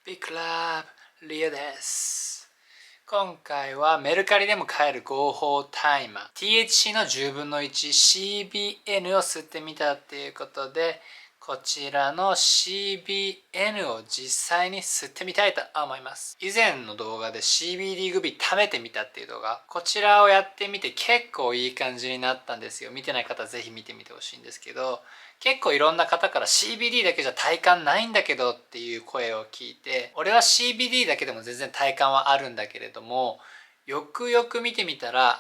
ビッグラブリオです。今回はメルカリでも買える合法大麻 THC の10分の 1CBN を吸ってみたっていうことで、こちらの CBN を実際に吸ってみたいと思います。以前の動画で CBD グビ食べてみたっていう動画、こちらをやってみて結構いい感じになったんですよ。見てない方はぜひ見てみてほしいんですけど、結構いろんな方から CBD だけじゃ体感ないんだけどっていう声を聞いて、俺は CBD だけでも全然体感はあるんだけれども、よくよく見てみたら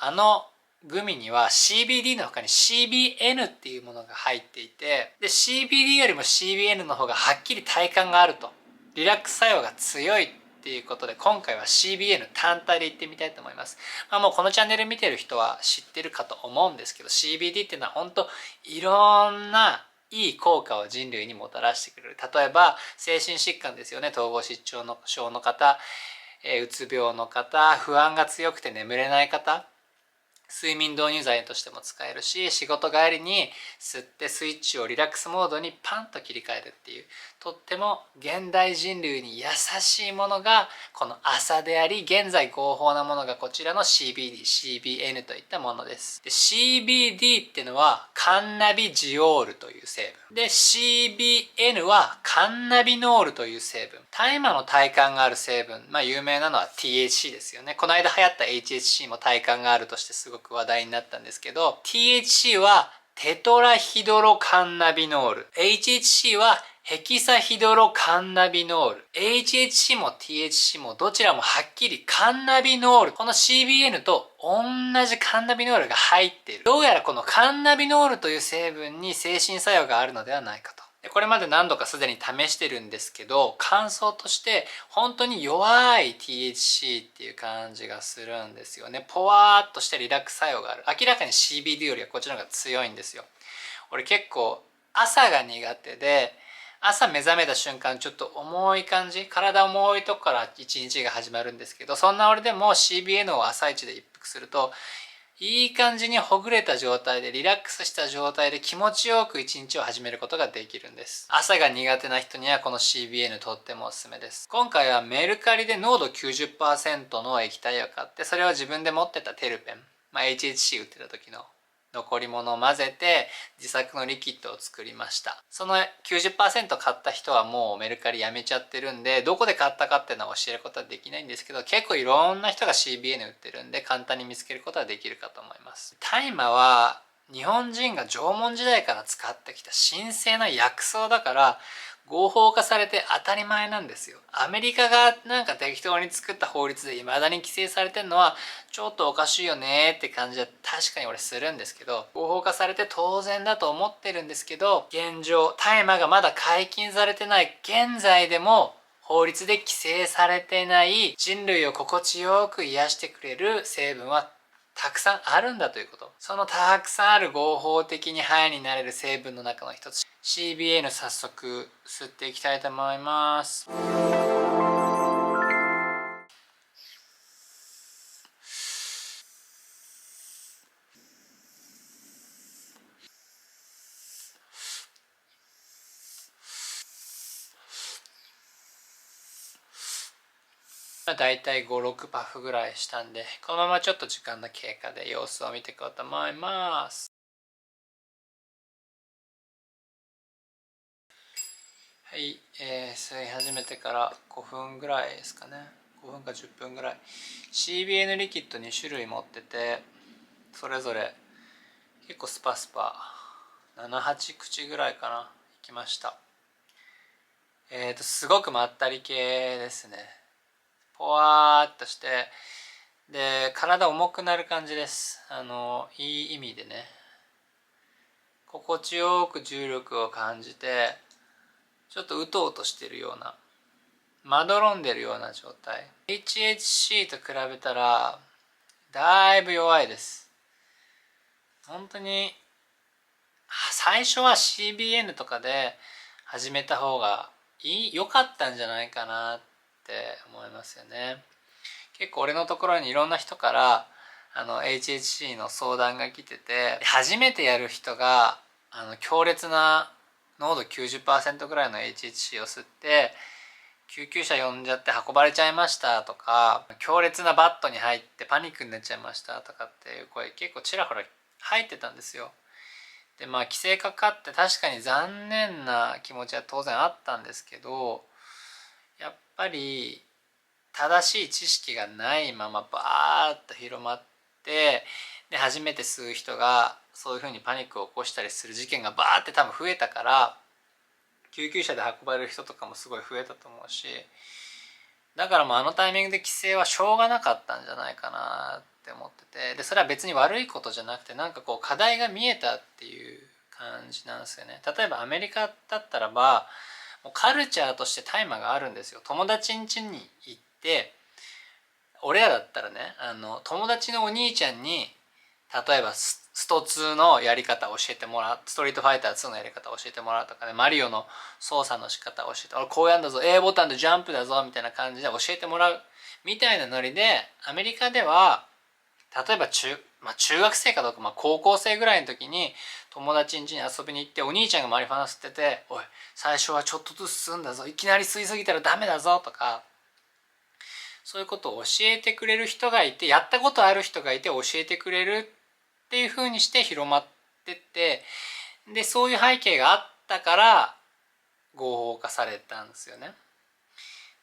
グミには CBD の他に CBN っていうものが入っていて、で CBD よりも CBN の方がはっきり体感があると、リラックス作用が強いっていうことで、今回は CBN 単体でいってみたいと思います。もうこのチャンネル見てる人は知ってるかと思うんですけど、 CBD っていうのは本当いろんないい効果を人類にもたらしてくれる。例えば精神疾患ですよね。統合失調症の方、うつ病の方、不安が強くて眠れない方、睡眠導入剤としても使えるし、仕事帰りに吸ってスイッチをリラックスモードにパンと切り替えるっていう、とっても現代人類に優しいものがこの朝であり、現在合法なものがこちらの CBD、CBN といったものです。で CBD っていうのはカンナビジオールという成分で、 CBN はカンナビノールという成分。大麻の体感がある成分、有名なのは THC ですよね。この間流行った HHC も体感があるとしてすごく話題になったんですけど、 THC はテトラヒドロカンナビノール、 HHC はヘキサヒドロカンナビノール。 HHC も THC もどちらもはっきりカンナビノール、この CBN と同じカンナビノールが入っている。どうやらこのカンナビノールという成分に精神作用があるのではないかと。これまで何度かすでに試してるんですけど、感想として本当に弱い THC っていう感じがするんですよね。ポワーっとしてリラックス作用がある。明らかに CBD よりはこっちの方が強いんですよ。俺結構朝が苦手で、朝目覚めた瞬間ちょっと重い感じ、体重いとこから一日が始まるんですけど、そんな俺でも CBN を朝一で一服するといい感じにほぐれた状態で、リラックスした状態で気持ちよく一日を始めることができるんです。朝が苦手な人にはこの CBN とってもおすすめです。今回はメルカリで濃度 90% の液体を買って、それを自分で持ってたテルペン、HHC 売ってた時の残り物を混ぜて自作のリキッドを作りました。その 90% 買った人はもうメルカリやめちゃってるんで、どこで買ったかっていうのは教えることはできないんですけど、結構いろんな人が CBN 売ってるんで簡単に見つけることはできるかと思います。大麻は日本人が縄文時代から使ってきた神聖な薬草だから、合法化されて当たり前なんですよ。アメリカがなんか適当に作った法律で未だに規制されてるのはちょっとおかしいよねって感じは確かに俺するんですけど、合法化されて当然だと思ってるんですけど、現状大麻がまだ解禁されてない現在でも法律で規制されてない人類を心地よく癒してくれる成分はたくさんあるんだということ。そのたくさんある合法的にハイになれる成分の中の一つ、 CBN 早速吸っていきたいと思います。だいたい5、6パフぐらいしたんで、このままちょっと時間の経過で様子を見ていこうと思います。はい、吸い始めてから5分ぐらいですかね。5分か10分ぐらい。CBN リキッド2種類持ってて、それぞれ結構スパスパ7、8口ぐらいかな、いきました。すごくまったり系ですね。ポワーっとして、で体重くなる感じです。いい意味でね、心地よく重力を感じて、ちょっとうとうとしてるような、まどろんでるような状態。 HHC と比べたらだいぶ弱いです。本当に最初は CBN とかで始めた方が良かったんじゃないかなって思いますよね。結構俺のところにいろんな人からHHC の相談が来てて、初めてやる人が強烈な濃度 90% ぐらいの HHC を吸って救急車呼んじゃって運ばれちゃいましたとか、強烈なバットに入ってパニックになっちゃいましたとかっていう声結構ちらほら入ってたんですよ。で規制かかって確かに残念な気持ちは当然あったんですけど、やっぱり正しい知識がないままバーッと広まって、で初めて吸う人がそういうふうにパニックを起こしたりする事件がバーって多分増えたから、救急車で運ばれる人とかもすごい増えたと思うし、だからあのタイミングで規制はしょうがなかったんじゃないかなって思ってて、でそれは別に悪いことじゃなくて、なんか課題が見えたっていう感じなんですよね。例えばアメリカだったらば、もうカルチャーとして大麻があるんですよ。友達ん家に行って、俺らだったらね、友達のお兄ちゃんに例えばスト2のやり方を教えてもらう、ストリートファイター2のやり方を教えてもらうとかね、マリオの操作の仕方を教えて、俺こうやんだぞ、A ボタンでジャンプだぞみたいな感じで教えてもらうみたいなノリで、アメリカでは例えば中学生かどうか、高校生ぐらいの時に友達ん家に遊びに行って、お兄ちゃんがマリファナ吸ってて、おい最初はちょっとずつ吸うんだぞ、いきなり吸いすぎたらダメだぞとか、そういうことを教えてくれる人がいて、やったことある人がいて教えてくれるっていう風にして広まってって、でそういう背景があったから合法化されたんですよね。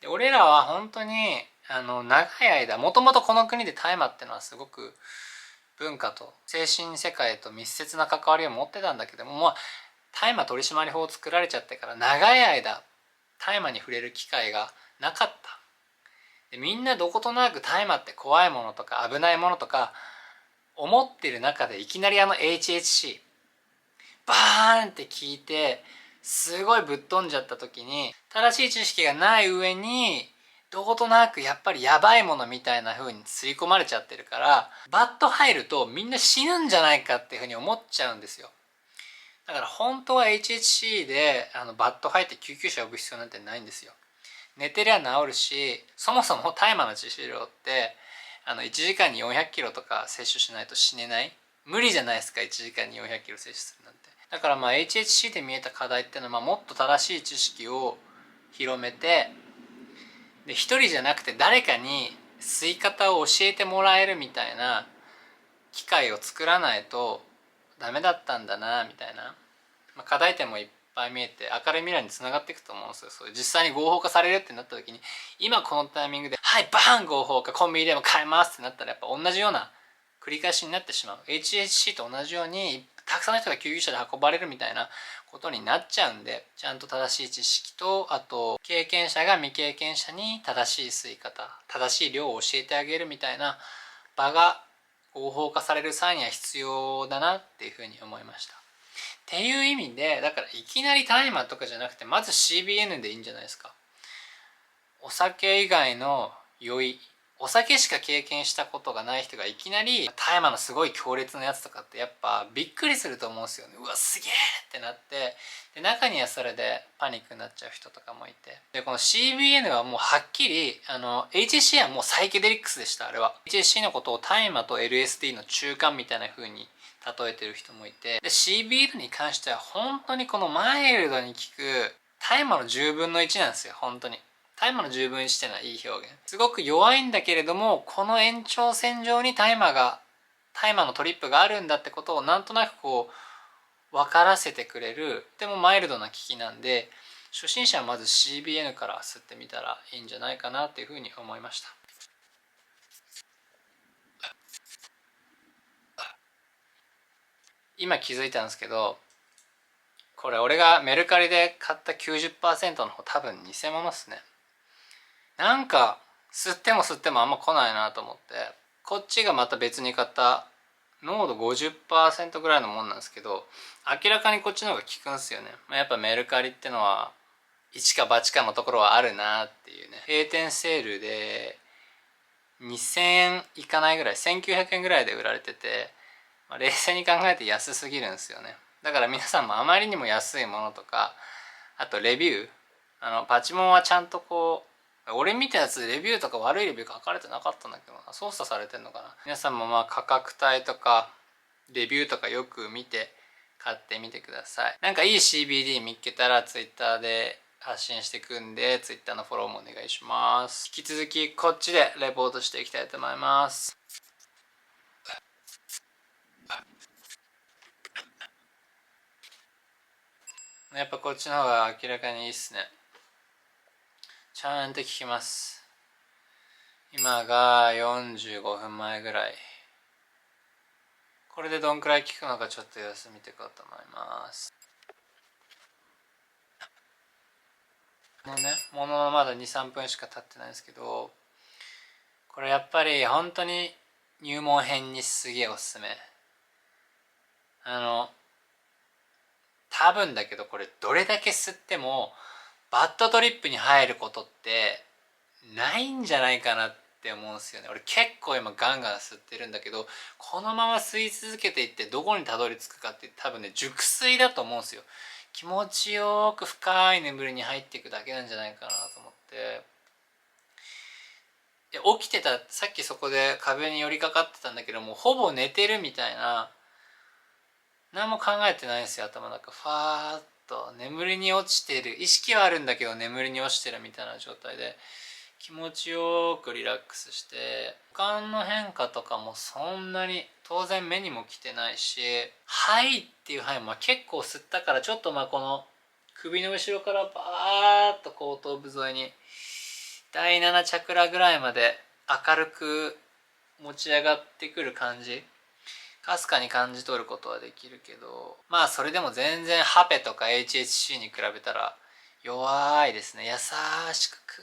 で俺らは本当に長い間、もともとこの国で大麻っていうのはすごく文化と精神世界と密接な関わりを持ってたんだけども、大麻取締法を作られちゃってから長い間大麻に触れる機会がなかった。でみんなどことなく大麻って怖いものとか危ないものとか思ってる中で、いきなりHHC バーンって聞いてすごいぶっ飛んじゃった時に、正しい知識がない上にどことなくやっぱりやばいものみたいな風に刷り込まれちゃってるから、バット入るとみんな死ぬんじゃないかっていう風に思っちゃうんですよ。だから本当は HHC でバット入って救急車呼ぶ必要なんてないんですよ。寝てりゃ治るし、そもそも大麻の致死量って1時間に400キロとか摂取しないと死ねない、無理じゃないですか、1時間に400キロ摂取するなんて。だからHHC で見えた課題っていうのは、もっと正しい知識を広めて、で一人じゃなくて誰かに吸い方を教えてもらえるみたいな機会を作らないとダメだったんだなみたいな、課題点もいっぱい見えて明るい未来につながっていくと思うんですよ。そう実際に合法化されるってなった時に、今このタイミングではいバーン合法化、コンビニでも買えますってなったらやっぱ同じような繰り返しになってしまう。 HHC と同じようにたくさんの人が救急車で運ばれるみたいなことになっちゃうんで、ちゃんと正しい知識と、あと経験者が未経験者に正しい吸い方、正しい量を教えてあげるみたいな場が合法化される際には必要だなっていうふうに思いました。っていう意味で、だからいきなり大麻とかじゃなくて、まず CBN でいいんじゃないですか。お酒以外の酔い、お酒しか経験したことがない人がいきなり大麻のすごい強烈なやつとかってやっぱびっくりすると思うんですよね。うわすげえってなって、で中にはそれでパニックになっちゃう人とかもいて、でこの CBN はもうはっきりHSC はもうサイケデリックスでした。あれは HSC のことを大麻と LSD の中間みたいな風に例えてる人もいて、で CBN に関しては本当にこのマイルドに効く大麻の10分の1なんですよ。本当に大麻の10分の1ってのはいい表現。すごく弱いんだけれども、この延長線上に大麻のトリップがあるんだってことをなんとなく分からせてくれる、でもマイルドな効きなんで、初心者はまず CBN から吸ってみたらいいんじゃないかなっていうふうに思いました。今気づいたんですけど、これ俺がメルカリで買った 90% の方多分偽物っすね。なんか吸っても吸ってもあんま来ないなと思って、こっちがまた別に買った濃度 50% ぐらいのもんなんですけど、明らかにこっちの方が効くんすよね。やっぱメルカリってのは一か八かのところはあるなっていうね。閉店セールで2000円いかないぐらい、1900円ぐらいで売られてて、冷静に考えて安すぎるんですよね。だから皆さんもあまりにも安いものとか、あとレビュー、パチモンはちゃんと俺見たやつでレビューとか悪いレビュー書かれてなかったんだけどな、操作されてんのかな。皆さんも価格帯とかレビューとかよく見て買ってみてください。なんかいい CBD 見つけたら Twitter で発信していくんで Twitter のフォローもお願いします。引き続きこっちでレポートしていきたいと思います。やっぱこっちの方が明らかにいいっすね。ちゃんと聞きます。今が45分前ぐらい。これでどんくらい聞くのかちょっと様子見ていこうと思います。もののまだ2、3分しか経ってないんですけど、これやっぱり本当に入門編にすげえおすすめ。多分だけどこれどれだけ吸ってもバッドトリップに入ることってないんじゃないかなって思うんですよね。俺結構今ガンガン吸ってるんだけど、このまま吸い続けていってどこにたどり着くかって多分ね熟睡だと思うんですよ。気持ちよく深い眠りに入っていくだけなんじゃないかなと思って。起きてた、さっきそこで壁に寄りかかってたんだけども、ほぼ寝てるみたいな、何も考えてないんですよ。頭の中ファーッと眠りに落ちてる、意識はあるんだけど眠りに落ちてるみたいな状態で、気持ちよくリラックスして、五感の変化とかもそんなに当然目にも来てないし、はいっていう範囲も結構吸ったから、ちょっとこの首の後ろからバーッと後頭部沿いに第7チャクラぐらいまで明るく持ち上がってくる感じ、かすかに感じ取ることはできるけど、それでも全然ハペとか HHC に比べたら弱いですね。優しくク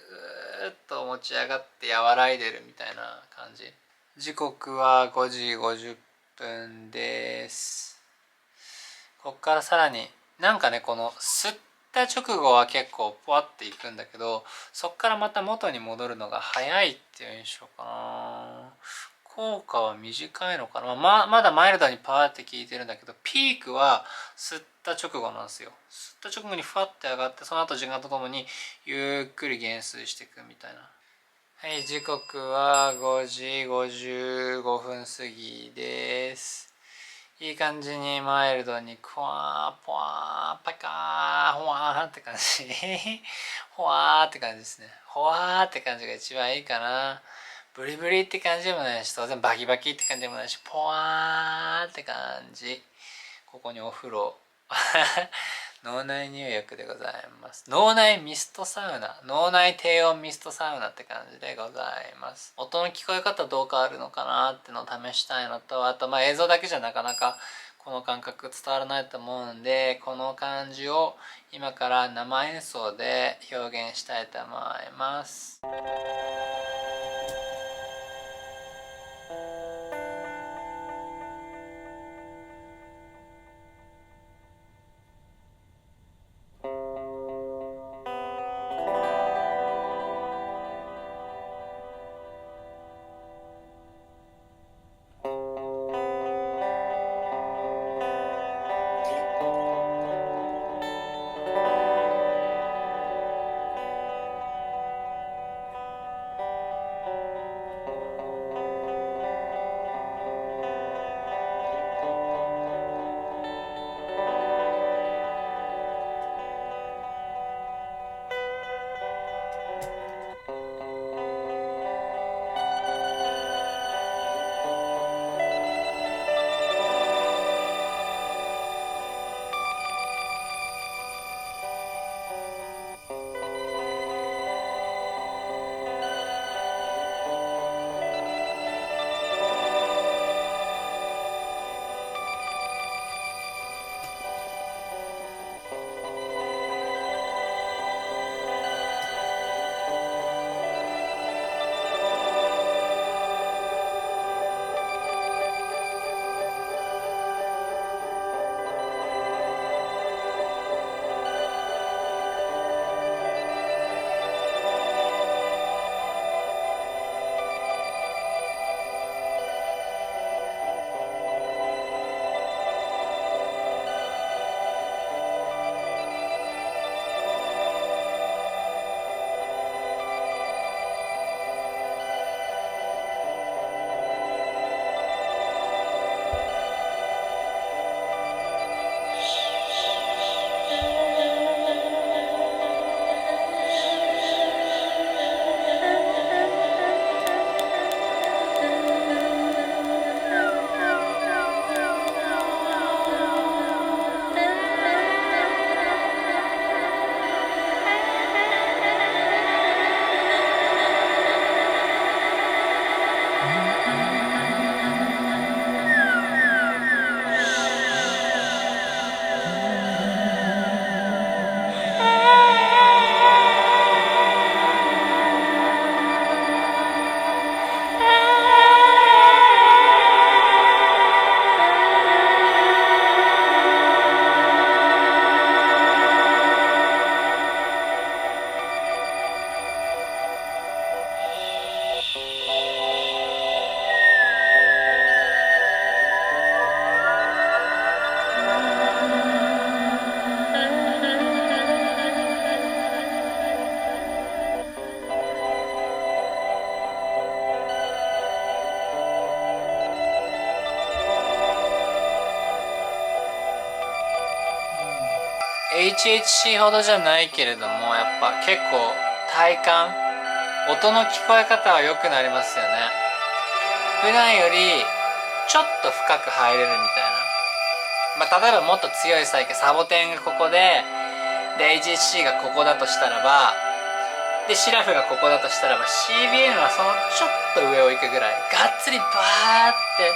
ーッと持ち上がって和らいでるみたいな感じ。時刻は5時50分です。こっからさらにこの吸った直後は結構ポワっていくんだけど、そっからまた元に戻るのが早いっていう印象かな。効果は短いのかな。まだマイルドにパーって効いてるんだけど、ピークは吸った直後なんですよ。吸った直後にファって上がって、その後時間とともにゆっくり減衰していくみたいな。はい、時刻は5時55分過ぎです。いい感じにマイルドにクワーポワーパカーホワーって感じホワーって感じですね。ホワーって感じが一番いいかな。ブリブリって感じでもないし、当然バキバキって感じでもないし、ポワーって感じ。ここにお風呂脳内入浴でございます。脳内ミストサウナ、脳内低温ミストサウナって感じでございます。音の聞こえ方どう変わるのかなってのを試したいのと、あと映像だけじゃなかなかこの感覚伝わらないと思うんで、この感じを今から生演奏で表現したいと思います。HHC ほどじゃないけれども、やっぱ結構体感、音の聞こえ方は良くなりますよね。普段よりちょっと深く入れるみたいな。例えばもっと強いサイケ、サボテンがここで HHC がここだとしたらば、でシラフがここだとしたらば、 CBN はそのちょっと上を行くぐらいがっつりバーって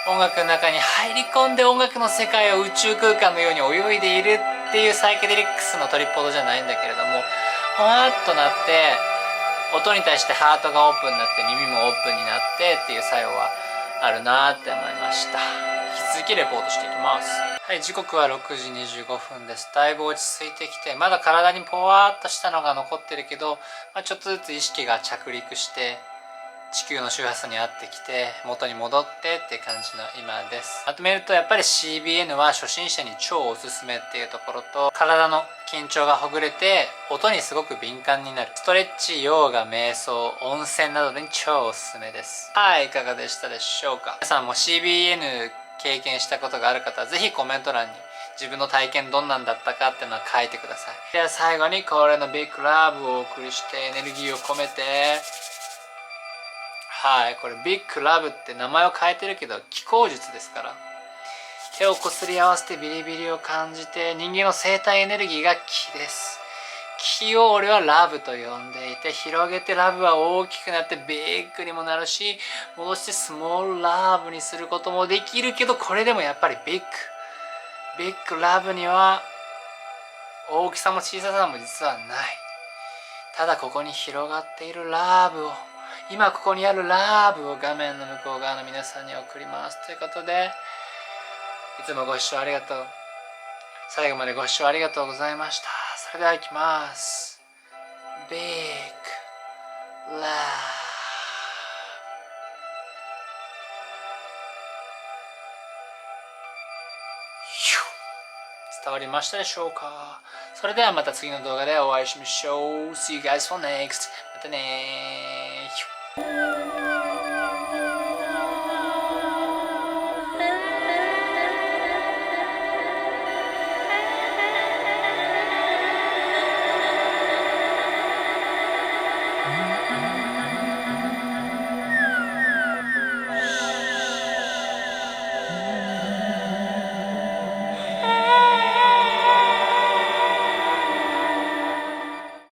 音楽の中に入り込んで、音楽の世界を宇宙空間のように泳いでいるっていうサイケデリックスのトリップほどじゃないんだけれども、ふわっとなって音に対してハートがオープンになって、耳もオープンになってっていう作用はあるなって思いました。引き続きレポートしていきます。はい、時刻は6時25分です。だいぶ落ち着いてきて、まだ体にポワーっとしたのが残ってるけど、ちょっとずつ意識が着陸して地球の周波数に合ってきて元に戻ってっていう感じの今です。まとめると、やっぱり CBN は初心者に超おすすめっていうところと、体の緊張がほぐれて音にすごく敏感になる。ストレッチ、ヨガ、瞑想、温泉などに超おすすめです。はい、いかがでしたでしょうか。皆さんも CBN 経験したことがある方はぜひコメント欄に自分の体験どんなんだったかっていうのを書いてください。では最後に恒例のビッグラブをお送りして、エネルギーを込めて、はい、これビッグラブって名前を変えてるけど気功術ですから、手をこすり合わせてビリビリを感じて、人間の生体エネルギーが気です。気を俺はラブと呼んでいて、広げてラブは大きくなってビッグにもなるし、戻してスモールラブにすることもできるけど、これでもやっぱりビッグラブには大きさも小ささも実はない。ただここに広がっているラブを、今ここにあるラブを画面の向こう側の皆さんに送りますということで、いつもご視聴ありがとう。最後までご視聴ありがとうございました。それではいきます。ビッグラブ。伝わりましたでしょうか。それではまた次の動画でお会いしましょう。See you guys for next. またねー。